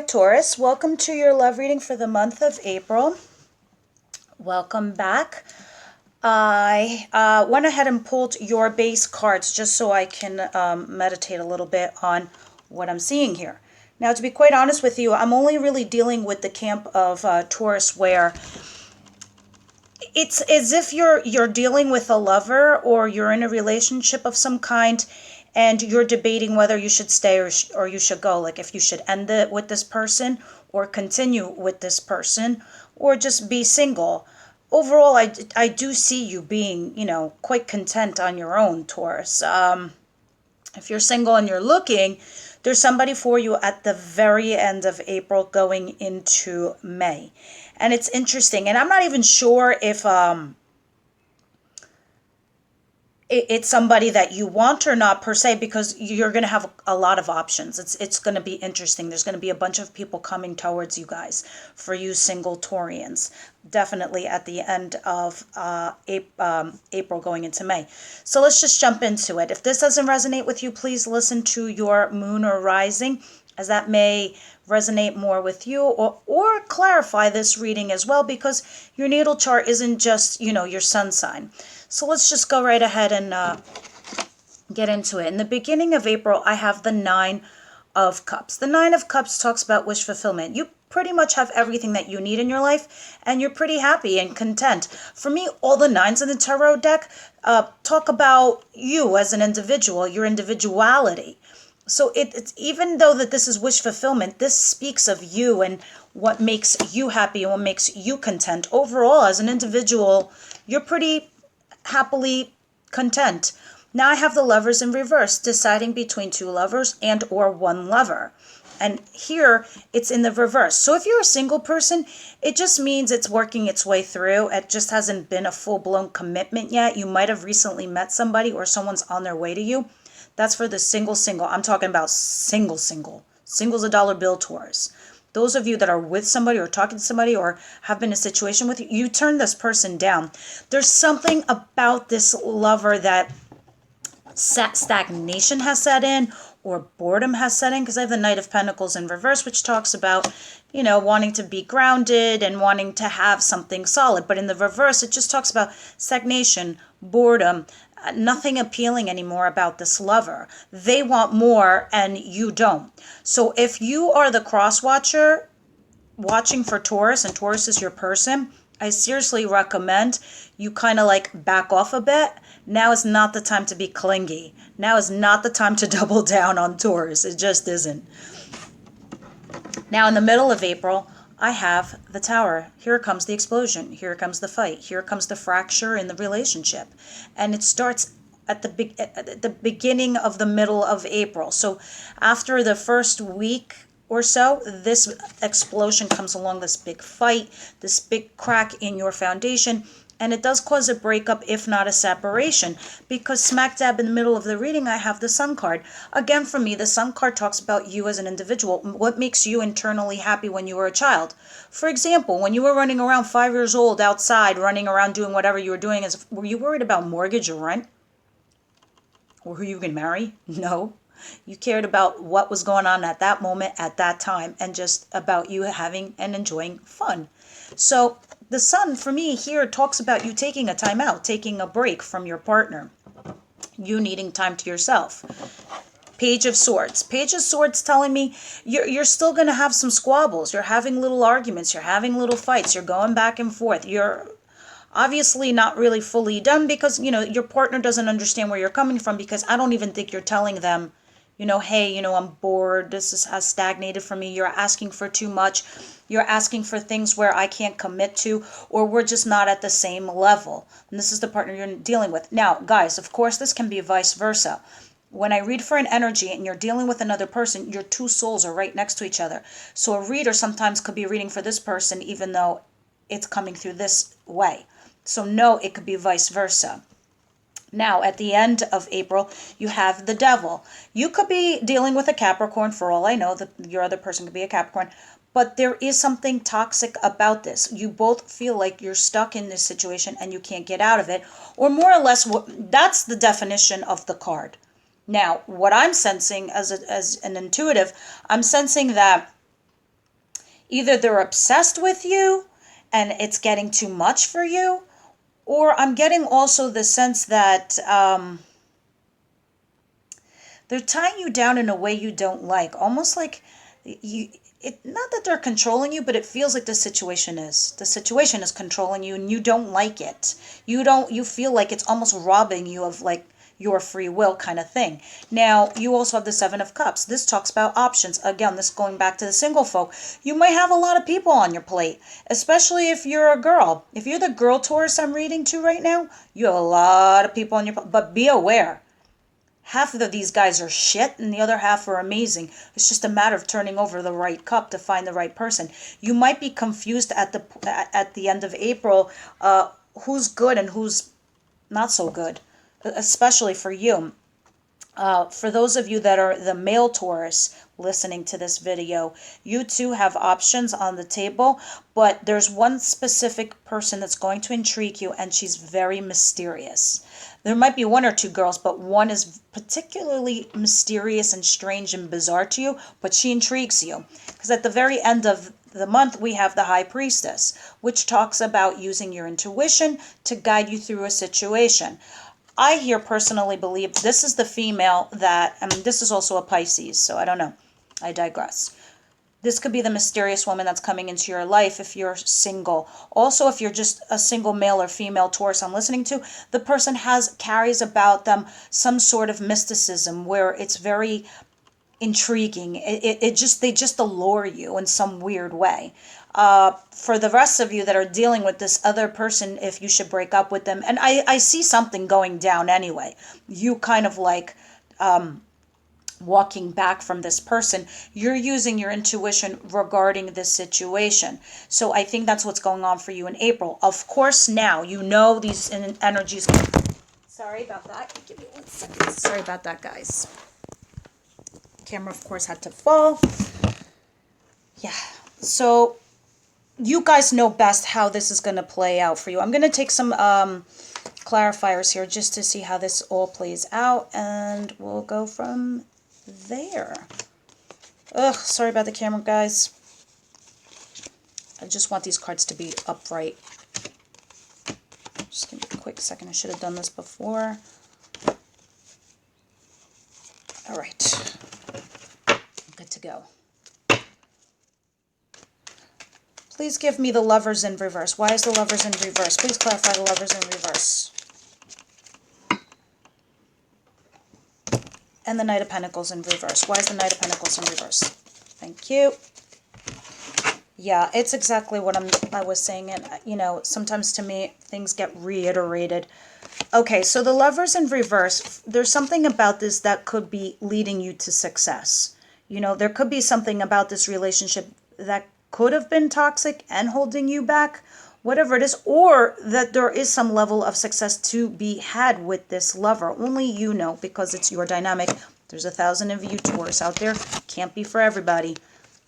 Taurus. Welcome to your love reading for the month of April. Welcome back. I went ahead and pulled your base cards just so I can meditate a little bit on what I'm seeing here. Now, to be quite honest with you, I'm only really dealing with the camp of Taurus where it's as if you're dealing with a lover or you're in a relationship of some kind and you're debating whether you should stay or you should go, like if you should end it with this person or continue with this person or just be single. Overall, I do see you being, quite content on your own, Taurus. If you're single and you're looking, there's somebody for you at the very end of April going into May. And it's interesting. And I'm not even sure if it's somebody that you want or not per se, because you're going to have a lot of options. It's going to be interesting. There's going to be a bunch of people coming towards you guys, for you single Taurians, definitely at the end of April going into May. So let's just jump into it. If this doesn't resonate with you, please listen to your moon or rising, as that may resonate more with you, or clarify this reading as well, because your natal chart isn't just, your sun sign. So let's just go right ahead and get into it. In the beginning of April, I have the Nine of Cups. The Nine of Cups talks about wish fulfillment. You pretty much have everything that you need in your life, and you're pretty happy and content. For me, all the nines in the tarot deck talk about you as an individual, your individuality. So it's even though that this is wish fulfillment, this speaks of you and what makes you happy and what makes you content. Overall, as an individual, you're pretty happily content. Now I have the Lovers in reverse, deciding between two lovers and or one lover. And here it's in the reverse. So if you're a single person, it just means it's working its way through. It just hasn't been a full-blown commitment yet. You might have recently met somebody or someone's on their way to you. That's for the single. I'm talking about single. Single's a dollar bill, Taurus. Those of you that are with somebody or talking to somebody or have been in a situation with you, you turn this person down. There's something about this lover that stagnation has set in or boredom has set in, because I have the Knight of Pentacles in reverse, which talks about, wanting to be grounded and wanting to have something solid. But in the reverse, it just talks about stagnation, boredom, nothing appealing anymore about this lover. They want more and you don't. So if you are the cross watcher watching for Taurus and Taurus is your person, I seriously recommend you kind of like back off a bit. Now is not the time to be clingy. Now is not the time to double down on Taurus. It just isn't. Now in the middle of April, I have the Tower. Here comes the explosion. Here comes the fight. Here comes the fracture in the relationship. And it starts at the beginning of the middle of April. So after the first week or so, this explosion comes along, this big fight, this big crack in your foundation. And it does cause a breakup, if not a separation, because smack dab in the middle of the reading, I have the Sun card. Again, for me, the Sun card talks about you as an individual. What makes you internally happy when you were a child? For example, when you were running around 5 years old outside, running around doing whatever you were doing, were you worried about mortgage or rent? Or who you can marry? No. You cared about what was going on at that moment, at that time, and just about you having and enjoying fun. So the Sun, for me, here talks about you taking a time out, taking a break from your partner, you needing time to yourself. Page of Swords. Page of Swords telling me you're still going to have some squabbles. You're having little arguments. You're having little fights. You're going back and forth. You're obviously not really fully done because, your partner doesn't understand where you're coming from, because I don't even think you're telling them, hey, I'm bored. Has stagnated for me. You're asking for too much. You're asking for things where I can't commit to, or we're just not at the same level. And this is the partner you're dealing with. Now, guys, of course, this can be vice versa. When I read for an energy and you're dealing with another person, your two souls are right next to each other. So a reader sometimes could be reading for this person, even though it's coming through this way. So no, it could be vice versa. Now, at the end of April, you have the Devil. You could be dealing with a Capricorn, for all I know, your other person could be a Capricorn, but there is something toxic about this. You both feel like you're stuck in this situation and you can't get out of it, or more or less, that's the definition of the card. Now, what I'm sensing as an intuitive, I'm sensing that Either they're obsessed with you and it's getting too much for you, or I'm getting also the sense that they're tying you down in a way you don't like, almost like you. It, not that they're controlling you, but it feels like the situation is controlling you, and you don't like it. You feel like it's almost robbing you of like your free will kind of thing. Now, you also have the Seven of Cups. This talks about options. Again, this going back to the single folk. You might have a lot of people on your plate, especially if you're a girl. If you're the girl Taurus I'm reading to right now, you have a lot of people on your plate. But be aware, half of these guys are shit and the other half are amazing. It's just a matter of turning over the right cup to find the right person. You might be confused at the end of April, who's good and who's not so good, especially for you. For those of you that are the male Taurus listening to this video, you too have options on the table, but there's one specific person that's going to intrigue you, and she's very mysterious. There might be one or two girls, but one is particularly mysterious and strange and bizarre to you, but she intrigues you. Because at the very end of the month, we have the High Priestess, which talks about using your intuition to guide you through a situation. I here personally believe this is the female that, I mean, this is also a Pisces, so I don't know. I digress. This could be the mysterious woman that's coming into your life if you're single. Also, if you're just a single male or female Taurus I'm listening to, the person carries about them some sort of mysticism where it's very intriguing. They just allure you in some weird way. For the rest of you that are dealing with this other person, if you should break up with them, and I see something going down anyway. You kind of like walking back from this person. You're using your intuition regarding this situation. So I think that's what's going on for you in April. Of course, now you know these energies. Sorry about that. Give me 1 second. Sorry about that, guys. Camera, of course, had to fall. Yeah. So you guys know best how this is going to play out for you. I'm going to take some clarifiers here just to see how this all plays out, and we'll go from there. Ugh, sorry about the camera, guys. I just want these cards to be upright. Just give me a quick second. I should have done this before. All right. Good to go. Please give me the Lovers in reverse. Why is the Lovers in reverse? Please clarify the Lovers in reverse. And the Knight of Pentacles in reverse. Why is the Knight of Pentacles in reverse? Thank you. Yeah, it's exactly what I was saying. And, you know, sometimes to me, things get reiterated. Okay, so the Lovers in reverse, there's something about this that could be leading you to success. You know, there could be something about this relationship that could have been toxic and holding you back, whatever it is, or that there is some level of success to be had with this lover. Only you know, because it's your dynamic. There's 1,000 of you Taurus out there. Can't be for everybody.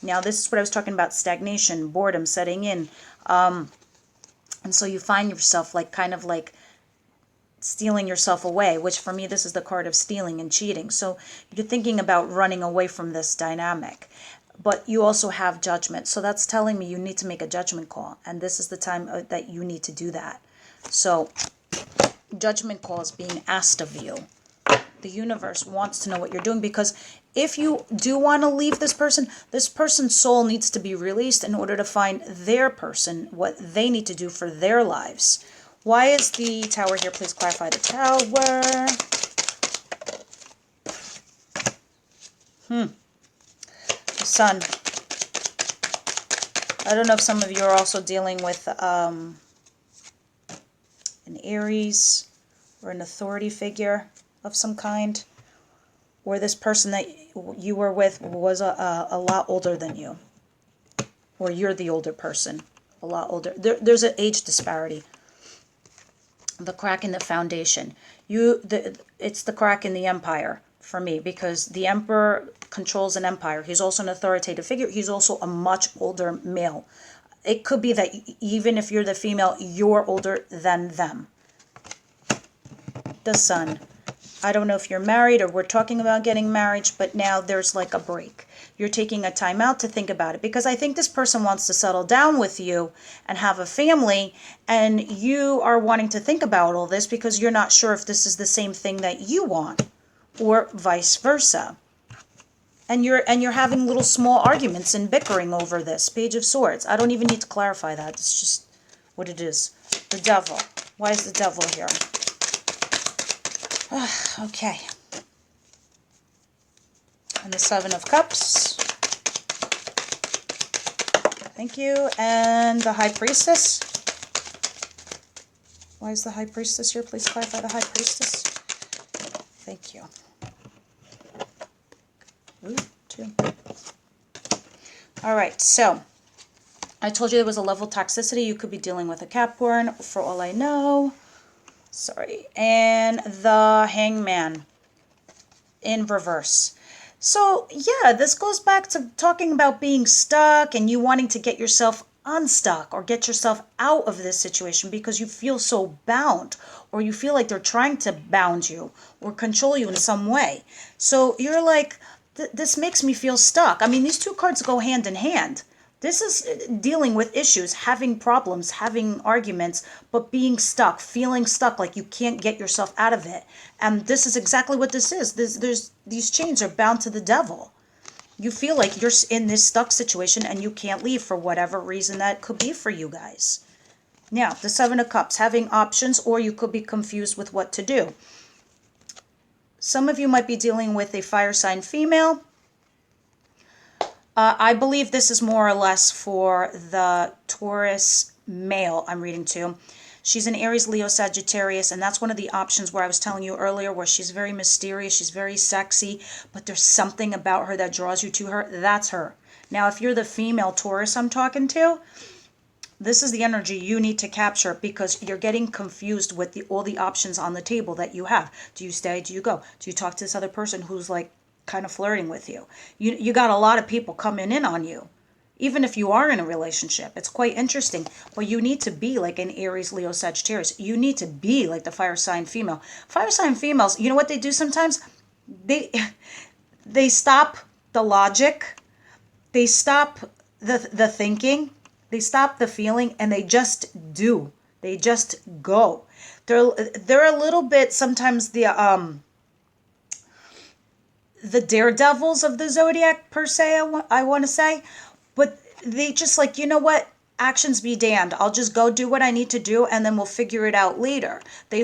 Now, this is what I was talking about, stagnation, boredom setting in. And so you find yourself like kind of like stealing yourself away, which for me, this is the card of stealing and cheating. So you're thinking about running away from this dynamic. But you also have judgment. So that's telling me you need to make a judgment call. And this is the time that you need to do that. So judgment call is being asked of you. The universe wants to know what you're doing, because if you do want to leave this person's soul needs to be released in order to find their person, what they need to do for their lives. Why is the Tower here? Please clarify the Tower. The Sun. I don't know if some of you are also dealing with an Aries or an authority figure of some kind, or this person that you were with was a lot older than you, or you're the older person, a lot older. There's an age disparity. The crack in the foundation. It's the crack in the empire for me, because the emperor controls an empire. He's also an authoritative figure. He's also a much older male. It could be that even if you're the female, you're older than them. The Sun. I don't know if you're married or we're talking about getting married, but now there's like a break. You're taking a time out to think about it, because I think this person wants to settle down with you and have a family, and you are wanting to think about all this because you're not sure if this is the same thing that you want, or vice versa. And you're having little small arguments and bickering over this. Page of Swords. I don't even need to clarify that. It's just what it is. The Devil. Why is the Devil here? Okay. And the Seven of Cups. Thank you. And the High Priestess. Why is the High Priestess here? Please clarify the High Priestess. Thank you. Ooh, 2. All right, so I told you there was a level toxicity. You could be dealing with a Capricorn, for all I know. Sorry. And the Hangman in reverse. So, yeah, this goes back to talking about being stuck and you wanting to get yourself unstuck or get yourself out of this situation because you feel so bound, or you feel like they're trying to bound you or control you in some way. So you're like, this makes me feel stuck. I mean, these two cards go hand in hand. This is dealing with issues, having problems, having arguments, but being stuck, feeling stuck, like you can't get yourself out of it. And this is exactly what this is. These chains are bound to the devil. You feel like you're in this stuck situation and you can't leave for whatever reason that could be for you guys. Now, the Seven of Cups, having options, or you could be confused with what to do. Some of you might be dealing with a fire sign female. I believe this is more or less for the Taurus male I'm reading to. She's an Aries, Leo, Sagittarius, and that's one of the options where I was telling you earlier, where she's very mysterious, she's very sexy, but there's something about her that draws you to her. That's her. Now, if you're the female Taurus I'm talking to, this is the energy you need to capture, because you're getting confused with all the options on the table that you have. Do you stay? Do you go? Do you talk to this other person who's like kind of flirting with you? You got a lot of people coming in on you. Even if you are in a relationship, it's quite interesting. But you need to be like an Aries, Leo, Sagittarius. You need to be like the fire sign female. Fire sign females, you know what they do sometimes? They stop the logic. They stop the thinking. They stop the feeling, and they just do. They just go. They're a little bit sometimes the daredevils of the zodiac, per se, I want to say. But they just like, you know what? Actions be damned. I'll just go do what I need to do, and then we'll figure it out later. They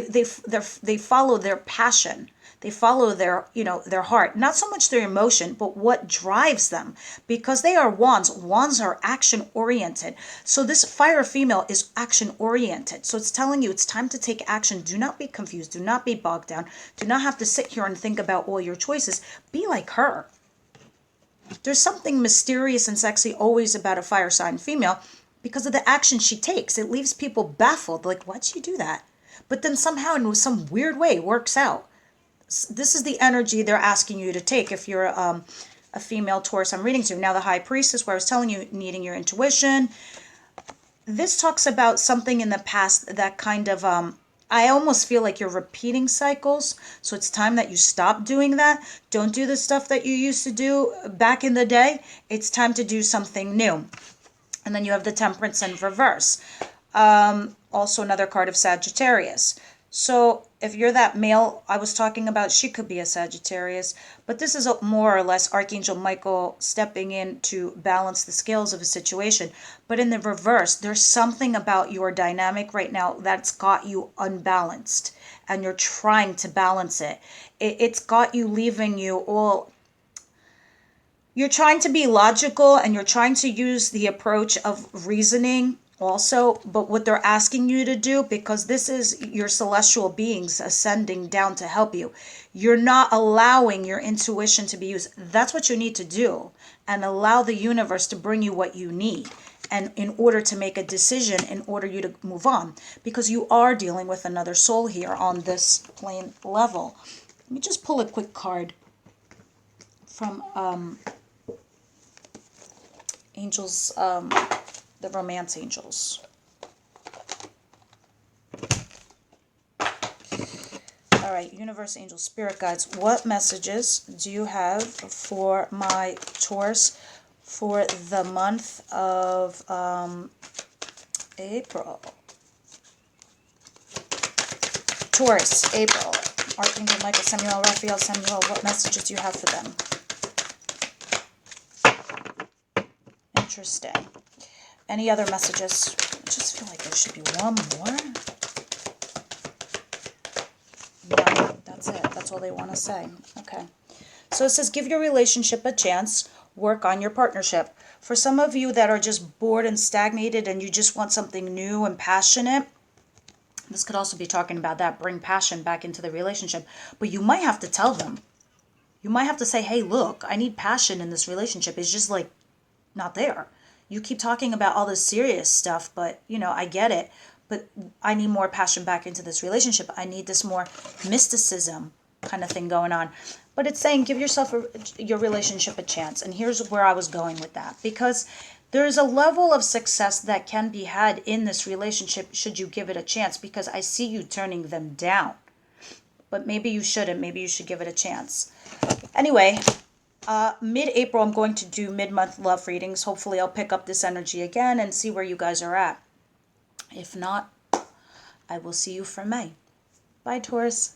follow their passion. They follow their heart. Not so much their emotion, but what drives them. Because they are wands. Wands are action oriented. So this fire female is action oriented. So it's telling you it's time to take action. Do not be confused. Do not be bogged down. Do not have to sit here and think about all your choices. Be like her. There's something mysterious and sexy always about a fire sign female because of the action she takes. It leaves people baffled. Like, why'd she do that? But then somehow, in some weird way, it works out. This is the energy they're asking you to take if you're a female Taurus I'm reading to. Now, the High Priestess, where I was telling you, needing your intuition. This talks about something in the past that kind of... I almost feel like you're repeating cycles. So it's time that you stop doing that. Don't do the stuff that you used to do back in the day. It's time to do something new. And then you have the Temperance in reverse. Also another card of Sagittarius. So if you're that male I was talking about, she could be a Sagittarius. But this is more or less Archangel Michael stepping in to balance the scales of a situation. But in the reverse, there's something about your dynamic right now that's got you unbalanced. And you're trying to balance it. It's got you leaving you all... You're trying to be logical and you're trying to use the approach of reasoning also, but what they're asking you to do, because this is your celestial beings ascending down to help you, you're not allowing your intuition to be used. That's what you need to do, and allow the universe to bring you what you need, and in order to make a decision, in order you to move on, because you are dealing with another soul here on this plane level. Let me just pull a quick card from Angels, the Romance Angels. All right, universe, angels, spirit guides, what messages do you have for my Taurus for the month of April? Taurus, April. Archangel Michael, Samuel, Raphael, Samuel, what messages do you have for them? Interesting. Any other messages? I just feel like there should be one more. No, that's it. That's all they want to say. Okay. So it says, give your relationship a chance. Work on your partnership. For some of you that are just bored and stagnated and you just want something new and passionate, this could also be talking about that. Bring passion back into the relationship. But you might have to tell them. You might have to say, hey, look, I need passion in this relationship. It's just like not there. You keep talking about all this serious stuff, but, you know, I get it. But I need more passion back into this relationship. I need this more mysticism kind of thing going on. But it's saying give yourself your relationship a chance. And here's where I was going with that. Because there's a level of success that can be had in this relationship should you give it a chance. Because I see you turning them down. But maybe you shouldn't. Maybe you should give it a chance. Anyway, mid-April, I'm going to do mid-month love readings. Hopefully, I'll pick up this energy again and see where you guys are at. If not, I will see you for May. Bye, Taurus.